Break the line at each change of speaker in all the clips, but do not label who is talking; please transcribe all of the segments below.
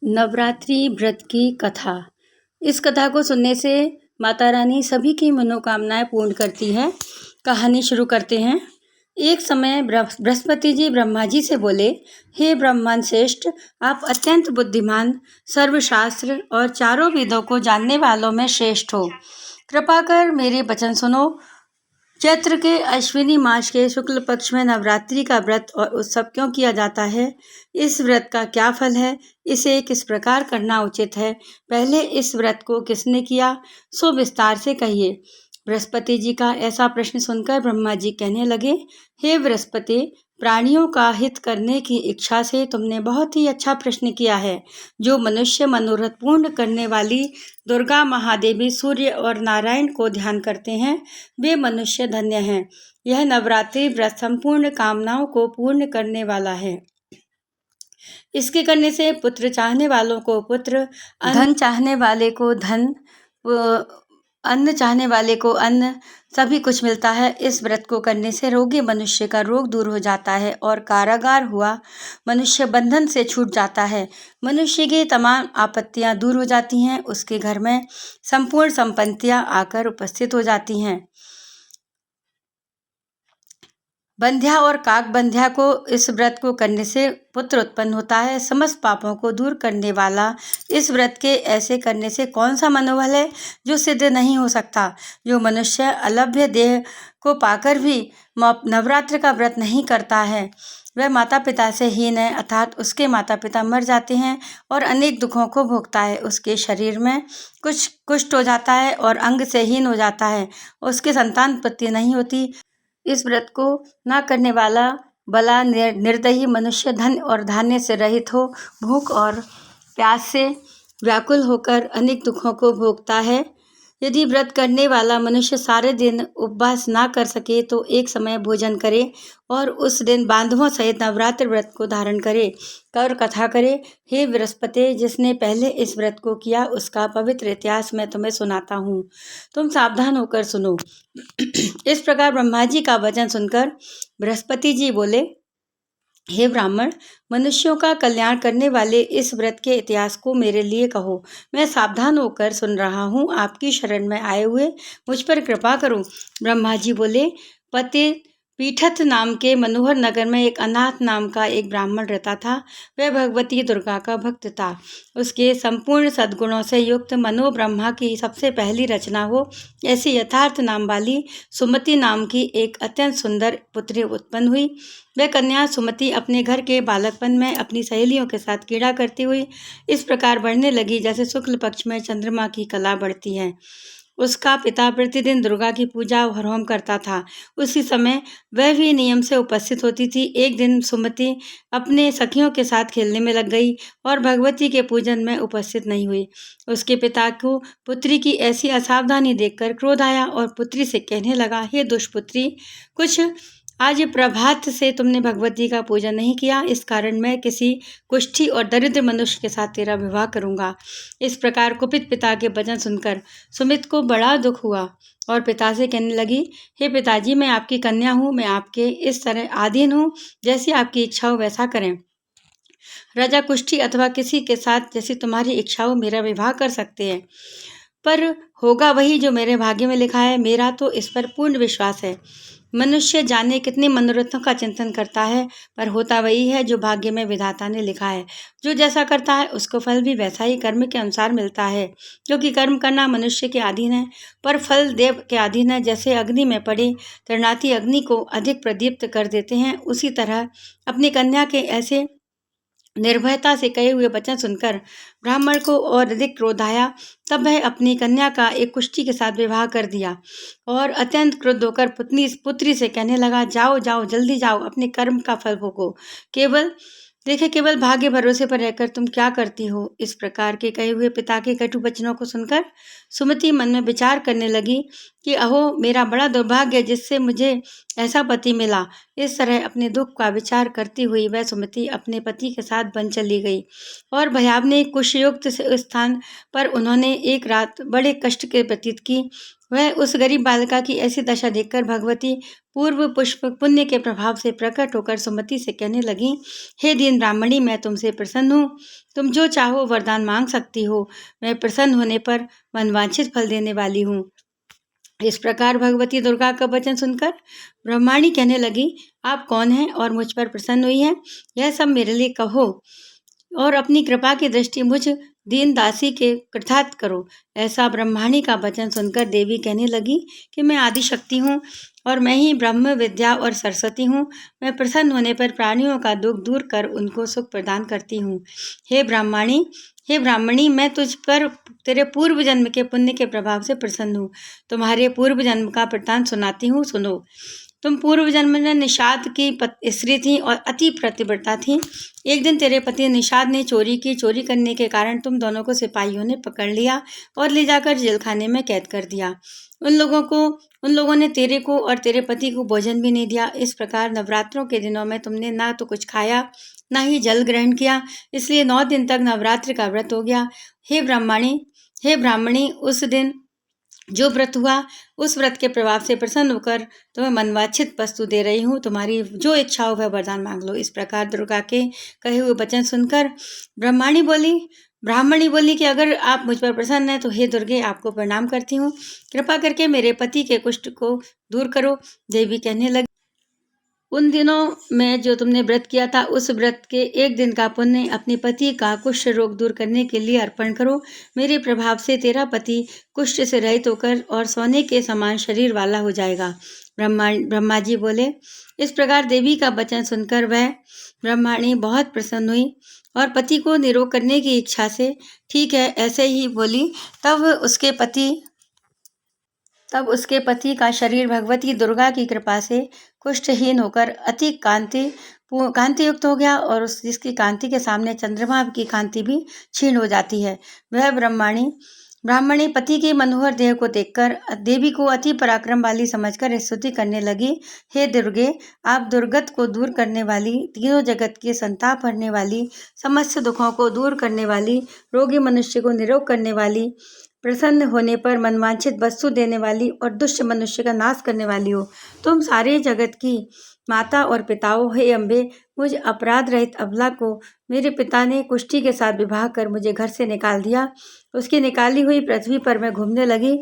नवरात्रि व्रत की कथा। इस कथा को सुनने से माता रानी सभी की मनोकामनाएं पूर्ण करती है। कहानी शुरू करते हैं। एक समय बृहस्पति जी ब्रह्मा जी से बोले, हे ब्रह्मांड श्रेष्ठ, आप अत्यंत बुद्धिमान, सर्वशास्त्र और चारों वेदों को जानने वालों में श्रेष्ठ हो। कृपा कर मेरे वचन सुनो। चैत्र के अश्विनी मास के शुक्ल पक्ष में नवरात्रि का व्रत और उत्सव क्यों किया जाता है? इस व्रत का क्या फल है? इसे किस प्रकार करना उचित है? पहले इस व्रत को किसने किया, सो विस्तार से कहिए। बृहस्पति जी का ऐसा प्रश्न सुनकर ब्रह्मा जी कहने लगे, हे बृहस्पति, प्राणियों का हित करने की इच्छा से तुमने बहुत ही अच्छा प्रश्न किया है। जो मनुष्य मनोरथ पूर्ण करने वाली दुर्गा महादेवी, सूर्य और नारायण को ध्यान करते हैं, वे मनुष्य धन्य हैं। यह नवरात्रि व्रत संपूर्ण कामनाओं को पूर्ण करने वाला है। इसके करने से पुत्र चाहने वालों को पुत्र, धन चाहने वाले को धन, अन्न चाहने वाले को अन्न, सभी कुछ मिलता है। इस व्रत को करने से रोगी मनुष्य का रोग दूर हो जाता है और कारागार हुआ मनुष्य बंधन से छूट जाता है। मनुष्य की तमाम आपत्तियां दूर हो जाती हैं। उसके घर में संपूर्ण संपत्तियां आकर उपस्थित हो जाती हैं। बंध्या और काक बंध्या को इस व्रत को करने से पुत्र उत्पन्न होता है। समस्त पापों को दूर करने वाला इस व्रत के ऐसे करने से कौन सा मनोबल है जो सिद्ध नहीं हो सकता? जो मनुष्य अलभ्य देह को पाकर भी नवरात्र का व्रत नहीं करता है, वह माता पिता से हीन है, अर्थात उसके माता पिता मर जाते हैं और अनेक दुखों को भोगता है। उसके शरीर में कुछ कुष्ठ हो जाता है और अंग से हीन हो जाता है। उसके संतान उत्पत्ति नहीं होती। इस व्रत को न करने वाला भला निर्दयी मनुष्य धन और धान्य से रहित हो भूख और प्यास से व्याकुल होकर अनेक दुखों को भोगता है। यदि व्रत करने वाला मनुष्य सारे दिन उपवास ना कर सके तो एक समय भोजन करे और उस दिन बांधवों सहित नवरात्र व्रत को धारण करे और कथा करे। हे बृहस्पति, जिसने पहले इस व्रत को किया उसका पवित्र इतिहास मैं तुम्हें सुनाता हूँ, तुम सावधान होकर सुनो। इस प्रकार ब्रह्मा जी का वचन सुनकर बृहस्पति जी बोले, हे ब्राह्मण, मनुष्यों का कल्याण करने वाले इस व्रत के इतिहास को मेरे लिए कहो। मैं सावधान होकर सुन रहा हूँ। आपकी शरण में आए हुए मुझ पर कृपा करो। ब्रह्मा जी बोले, पति पीठथ नाम के मनोहर नगर में एक अनाथ नाम का एक ब्राह्मण रहता था। वह भगवती दुर्गा का भक्त था। उसके संपूर्ण सद्गुणों से युक्त मनो ब्रह्मा की सबसे पहली रचना हो ऐसी यथार्थ नाम वाली सुमति नाम की एक अत्यंत सुंदर पुत्री उत्पन्न हुई। वह कन्या सुमति अपने घर के बालकपन में अपनी सहेलियों के साथ क्रीड़ा करती हुई इस प्रकार बढ़ने लगी जैसे शुक्ल पक्ष में चंद्रमा की कला बढ़ती है। उसका पिता प्रतिदिन दुर्गा की पूजा और होम करता था। उसी समय वह भी नियम से उपस्थित होती थी। एक दिन सुमति अपने सखियों के साथ खेलने में लग गई और भगवती के पूजन में उपस्थित नहीं हुई। उसके पिता को पुत्री की ऐसी असावधानी देखकर क्रोध आया और पुत्री से कहने लगा, हे दुष्पुत्री, कुछ आज प्रभात से तुमने भगवती का पूजन नहीं किया, इस कारण मैं किसी कुष्ठी और दरिद्र मनुष्य के साथ तेरा विवाह करूंगा। इस प्रकार कुपित पिता के वचन सुनकर सुमित को बड़ा दुख हुआ और पिता से कहने लगी, हे पिताजी, मैं आपकी कन्या हूँ, मैं आपके इस तरह अधीन हूँ, जैसी आपकी इच्छा हो वैसा करें। राजा कुष्ठी अथवा किसी के साथ जैसी तुम्हारी इच्छा हो मेरा विवाह कर सकते हैं, पर होगा वही जो मेरे भाग्य में लिखा है। मेरा तो इस पर पूर्ण विश्वास है। मनुष्य जाने कितने मनोरथों का चिंतन करता है, पर होता वही है जो भाग्य में विधाता ने लिखा है। जो जैसा करता है उसको फल भी वैसा ही कर्म के अनुसार मिलता है। क्योंकि कर्म करना मनुष्य के अधीन है, पर फल देव के अधीन है। जैसे अग्नि में पड़े तृणाती अग्नि को अधिक प्रदीप्त कर देते हैं, उसी तरह अपनी कन्या के ऐसे निर्भयता से कहे हुए वचन सुनकर ब्राह्मण को और अधिक क्रोध आया। तब वह अपनी कन्या का एक कुष्ठी के साथ विवाह कर दिया और अत्यंत क्रुद्ध होकर पुत्री से कहने लगा, जाओ जाओ, जल्दी जाओ, अपने कर्म का फल भोगो। केवल भाग्य भरोसे पर रहकर तुम क्या करती हो? इस प्रकार के कहे हुए पिता के कटु वचनों को सुनकर सुमति मन में विचार करने लगी कि अहो, मेरा बड़ा दुर्भाग्य जिससे मुझे ऐसा पति मिला। इस तरह अपने दुख का विचार करती हुई वह सुमति अपने पति के साथ वन चली गई और भयावने कुशयुक्त स्थान पर उन्होंने एक रात बड़े कष्ट के व्यतीत की। वह उस गरीब बालिका की ऐसी दशा देखकर भगवती पूर्व पुष्प पुण्य के प्रभाव से प्रकट होकर सुमति से कहने लगी, हे दीन ब्राह्मणी, मैं तुमसे प्रसन्न हूँ। तुम जो चाहो वरदान मांग सकती हो। मैं प्रसन्न होने पर मनवांछित फल देने वाली हूँ। इस प्रकार भगवती दुर्गा का वचन सुनकर ब्रह्माणी कहने लगी, आप कौन हैं और मुझ पर प्रसन्न हुई हैं? यह सब मेरे लिए कहो और अपनी कृपा की दृष्टि मुझ दीन दासी के कृतार्थ करो। ऐसा ब्रह्माणी का वचन सुनकर देवी कहने लगी कि मैं आदि शक्ति हूँ और मैं ही ब्रह्म विद्या और सरस्वती हूँ। मैं प्रसन्न होने पर प्राणियों का दुख दूर कर उनको सुख प्रदान करती हूँ। हे ब्राह्मणी, मैं तुझ पर तेरे पूर्व जन्म के पुण्य के प्रभाव से प्रसन्न हूँ। तुम्हारे पूर्व जन्म का वृत्तांत सुनाती हूँ, सुनो। तुम पूर्व जन्म में निषाद की स्त्री थी और अति प्रतिव्रता थी। एक दिन तेरे पति निषाद ने चोरी की। चोरी करने के कारण तुम दोनों को सिपाहियों ने पकड़ लिया और ले जाकर जेलखाने में कैद कर दिया। उन लोगों ने तेरे को और तेरे पति को भोजन भी नहीं दिया। इस प्रकार नवरात्रों के दिनों में तुमने ना तो कुछ खाया, ना ही जल ग्रहण किया। इसलिए 9 दिन तक नवरात्र का व्रत हो गया। हे ब्राह्मणी, उस दिन जो व्रत हुआ, उस व्रत के प्रभाव से प्रसन्न होकर तुम्हें मनवांछित वस्तु दे रही हूँ। तुम्हारी जो इच्छा हो वह वरदान मांग लो। इस प्रकार दुर्गा के कहे हुए वचन सुनकर ब्राह्मणी बोली कि अगर आप मुझ पर प्रसन्न हैं तो हे दुर्गे, आपको प्रणाम करती हूँ। कृपा करके मेरे पति के कुष्ठ को दूर करो। देवी कहने लगी, उन दिनों में जो तुमने व्रत किया था, उस व्रत के 1 दिन का पुण्य अपने पति का कुष्ठ रोग दूर करने के लिए अर्पण करो। मेरे प्रभाव से तेरा पति कुष्ठ से रहित होकर और सोने के समान शरीर वाला हो जाएगा। ब्रह्मा जी बोले। इस प्रकार देवी का वचन सुनकर वह ब्रह्माणी बहुत प्रसन्न हुई और पति को निरोग करने की इच्छा से ठीक है ऐसे ही बोली। तब उसके पति का शरीर भगवती दुर्गा की कृपा से कुष्ठहीन होकर अति कांति युक्त हो गया और जिसकी कांति के सामने चंद्रमा की कांति भी क्षीण हो जाती है। वह ब्राह्मणी पति के मनोहर देह को देखकर देवी को अति पराक्रम वाली समझकर स्तुति करने लगी। हे दुर्गे, आप दुर्गत को दूर करने वाली, तीनों जगत के संताप हरने वाली, समस्त दुखों को दूर करने वाली, रोगी मनुष्य को निरोग करने वाली, प्रसन्न होने पर मनवांछित वस्तु देने वाली और दुष्ट मनुष्य का नाश करने वाली हो। तुम सारे जगत की माता और पिता हो। हे अम्बे, मुझ अपराध रहित अबला को मेरे पिता ने कुष्ठी के साथ विवाह कर मुझे घर से निकाल दिया। उसकी निकाली हुई पृथ्वी पर मैं घूमने लगी।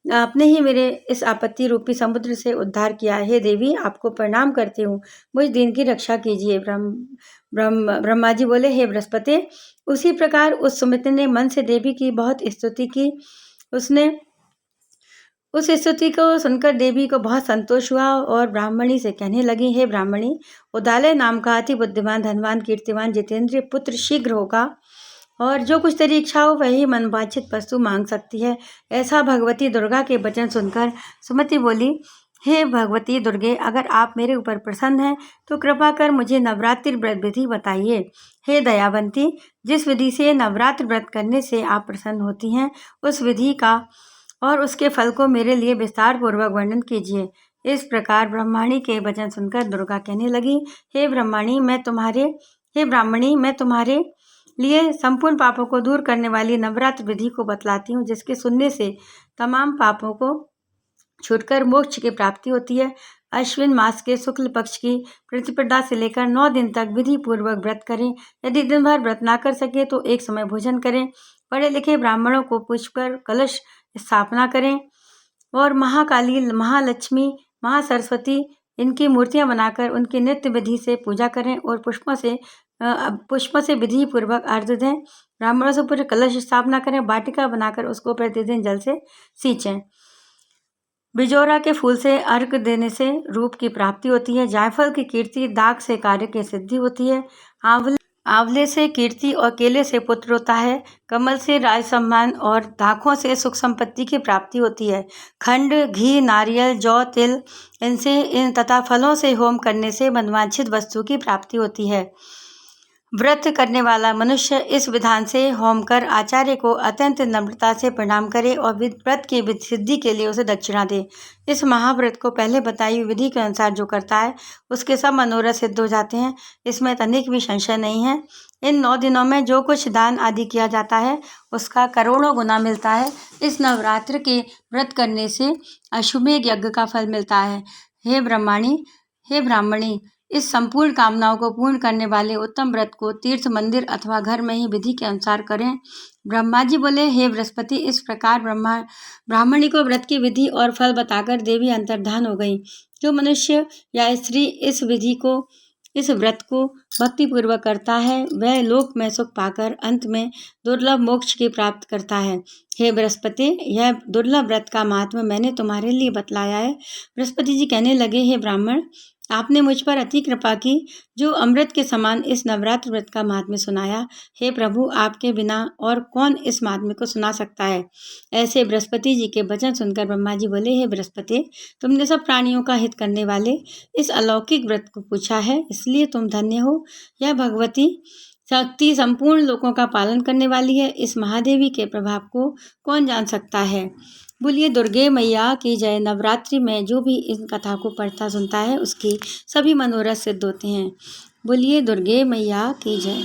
आपने ही मेरे इस आपत्ति रूपी समुद्र से उद्धार किया। हे देवी, आपको प्रणाम करती हूँ। मुझ दीन की रक्षा कीजिए। ब्रह्मा जी बोले, हे बृहस्पति। उसी प्रकार उस सुमित्र ने मन से देवी की बहुत स्तुति की। उसने उस स्तुति को सुनकर देवी को बहुत संतोष हुआ और ब्राह्मणी से कहने लगी, हे ब्राह्मणी, उदालय नाम का अति बुद्धिमान, धनवान, कीर्तिवान, जितेंद्रिय पुत्र शीघ्र होगा और जो कुछ तेरी इच्छा हो वही मनवांछित वस्तु मांग सकती है। ऐसा भगवती दुर्गा के वचन सुनकर सुमति बोली, हे भगवती दुर्गे, अगर आप मेरे ऊपर प्रसन्न हैं तो कृपा कर मुझे नवरात्रि व्रत विधि बताइए। हे दयावंती, जिस विधि से नवरात्र व्रत करने से आप प्रसन्न होती हैं, उस विधि का और उसके फल को मेरे लिए विस्तार पूर्वक वर्णन कीजिए। इस प्रकार ब्रह्माणी के वचन सुनकर दुर्गा कहने लगी, हे ब्राह्मणी, मैं तुम्हारे लिए संपूर्ण पापों को दूर करने वाली नवरात्र विधि को बतलाती हूँ, जिसके सुनने से तमाम पापों को छूटकर मोक्ष की प्राप्ति होती है। अश्विन मास के शुक्ल पक्ष की प्रतिपदा से लेकर 9 दिन तक विधि पूर्वक व्रत करें। यदि दिन भर व्रत ना कर सके तो एक समय भोजन करें। पढ़े लिखे ब्राह्मणों को पूछकर कलश स्थापना करें और महाकाली, महालक्ष्मी, महासरस्वती इनकी मूर्तियां बनाकर उनकी नित्य विधि से पूजा करें और पुष्पों से विधि पूर्वक अर्घ्य दें। ब्राह्मणों से पूरे कलश स्थापना करें। वाटिका बनाकर उसको प्रतिदिन जल से सींचें। बिजोरा के फूल से अर्घ देने से रूप की प्राप्ति होती है। जायफल की कीर्ति, दाग से कार्य की सिद्धि होती है। आंवले से कीर्ति और केले से पुत्र होता है। कमल से राज सम्मान और दाखों से सुख संपत्ति की प्राप्ति होती है। खंड, घी, नारियल, जौ, तिल इन तथा फलों से होम करने से मनवांछित वस्तु की प्राप्ति होती है। व्रत करने वाला मनुष्य इस विधान से होम कर आचार्य को अत्यंत नम्रता से प्रणाम करे और व्रत की सिद्धि के लिए उसे दक्षिणा दे। इस महाव्रत को पहले बताई हुई विधि के अनुसार जो करता है उसके सब मनोरथ सिद्ध हो जाते हैं। इसमें तनिक भी संशय नहीं है। इन 9 दिनों में जो कुछ दान आदि किया जाता है उसका करोड़ों गुना मिलता है। इस नवरात्र के व्रत करने से अश्वमेध यज्ञ का फल मिलता है। हे ब्राह्मणी, इस संपूर्ण कामनाओं को पूर्ण करने वाले उत्तम व्रत को तीर्थ, मंदिर अथवा घर में ही विधि के अनुसार करें। ब्रह्मा जी बोले, हे बृहस्पति, इस प्रकार ब्राह्मणी को व्रत की विधि और फल बताकर देवी अंतर्धान हो गई। जो मनुष्य या स्त्री इस व्रत को भक्ति पूर्वक करता है वह लोक में सुख पाकर अंत में दुर्लभ मोक्ष की प्राप्त करता है। हे बृहस्पति, यह दुर्लभ व्रत का महात्म्य मैंने तुम्हारे लिए बतलाया है। बृहस्पति जी कहने लगे, हे ब्राह्मण, आपने मुझ पर अति कृपा की जो अमृत के समान इस नवरात्र व्रत का महात्म्य सुनाया। हे प्रभु, आपके बिना और कौन इस महात्म्य को सुना सकता है। ऐसे बृहस्पति जी के वचन सुनकर ब्रह्मा जी बोले, हे बृहस्पति, तुमने सब प्राणियों का हित करने वाले इस अलौकिक व्रत को पूछा है, इसलिए तुम धन्य हो। यह भगवती शक्ति संपूर्ण लोकों का पालन करने वाली है। इस महादेवी के प्रभाव को कौन जान सकता है। बोलिए दुर्गे मैया की जय। नवरात्रि में जो भी इन कथा को पढ़ता सुनता है उसकी सभी मनोरथ सिद्ध होते हैं। बोलिए दुर्गे मैया की जय।